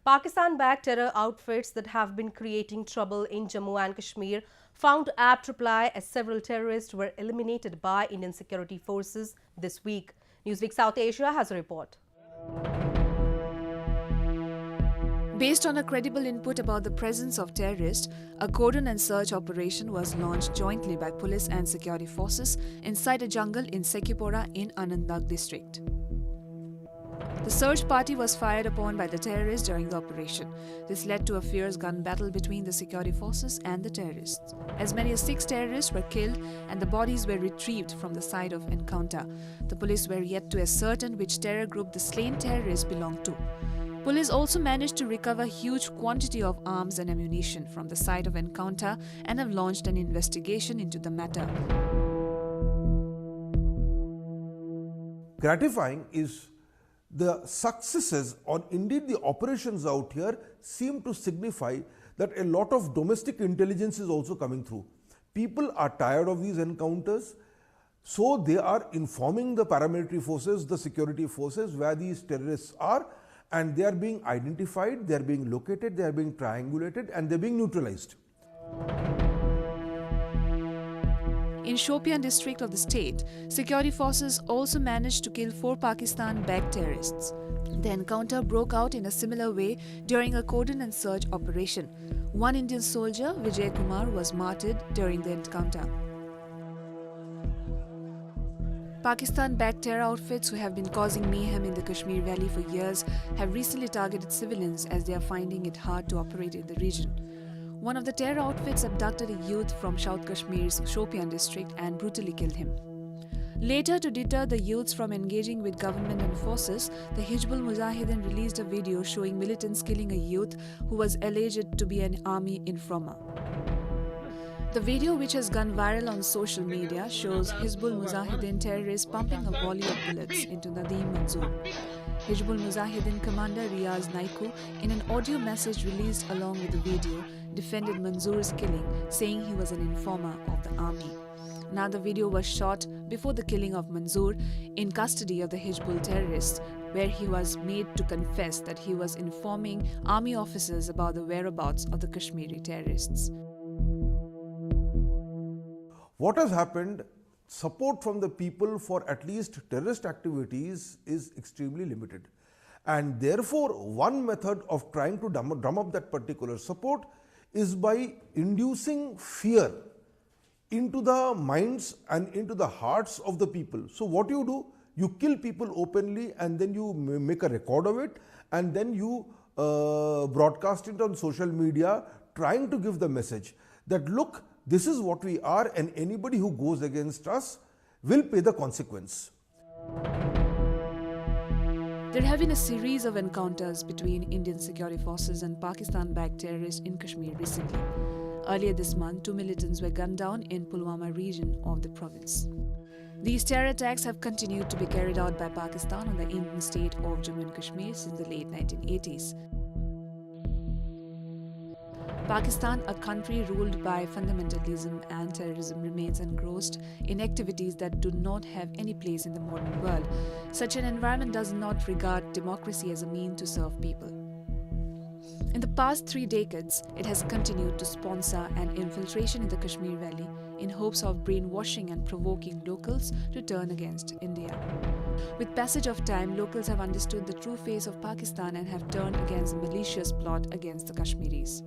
Pakistan-backed terror outfits that have been creating trouble in Jammu and Kashmir found apt reply as several terrorists were eliminated by Indian security forces this week. Newsweek South Asia has a report. Based on a credible input about the presence of terrorists, a cordon and search operation was launched jointly by police and security forces inside a jungle in Sekipora in Anantnag district. The search party was fired upon by the terrorists during the operation. This led to a fierce gun battle between the security forces and the terrorists. As many as 6 terrorists were killed and the bodies were retrieved from the site of encounter. The police were yet to ascertain which terror group the slain terrorists belonged to. Police also managed to recover huge quantity of arms and ammunition from the site of encounter and have launched an investigation into the matter. Gratifying is the successes or indeed the operations out here seem to signify that a lot of domestic intelligence is also coming through. People are tired of these encounters, so they are informing the paramilitary forces, the security forces where these terrorists are, and they are being identified, they are being located, they are being triangulated and they are being neutralized. In Shopian district of the state, security forces also managed to kill 4 Pakistan-backed terrorists. The encounter broke out in a similar way during a cordon and search operation. One Indian soldier, Vijay Kumar, was martyred during the encounter. Pakistan-backed terror outfits who have been causing mayhem in the Kashmir Valley for years have recently targeted civilians as they are finding it hard to operate in the region. One of the terror outfits abducted a youth from South Kashmir's Shopian district and brutally killed him. Later, to deter the youths from engaging with government and forces, the Hizbul Mujahideen released a video showing militants killing a youth who was alleged to be an army informer. The video, which has gone viral on social media, shows Hizbul Mujahideen terrorists pumping a volley of bullets into Nadeem Manzoor. Hizbul Mujahideen commander Riaz Naiku, in an audio message released along with the video, defended Manzoor's killing, saying he was an informer of the army. Now the video was shot before the killing of Manzoor in custody of the Hizbul terrorists, where he was made to confess that he was informing army officers about the whereabouts of the Kashmiri terrorists. What has happened, support from the people for at least terrorist activities is extremely limited. And therefore, one method of trying to drum up that particular support is by inducing fear into the minds and into the hearts of the people. So what you do, you kill people openly and then you make a record of it and then you broadcast it on social media, trying to give the message that look, this is what we are and anybody who goes against us will pay the consequence. There have been a series of encounters between Indian security forces and Pakistan-backed terrorists in Kashmir recently. Earlier this month, 2 militants were gunned down in Pulwama region of the province. These terror attacks have continued to be carried out by Pakistan on the Indian state of Jammu and Kashmir since the late 1980s. Pakistan, a country ruled by fundamentalism and terrorism, remains engrossed in activities that do not have any place in the modern world. Such an environment does not regard democracy as a means to serve people. In the past 3 decades, it has continued to sponsor an infiltration in the Kashmir Valley in hopes of brainwashing and provoking locals to turn against India. With passage of time, locals have understood the true face of Pakistan and have turned against the malicious plot against the Kashmiris.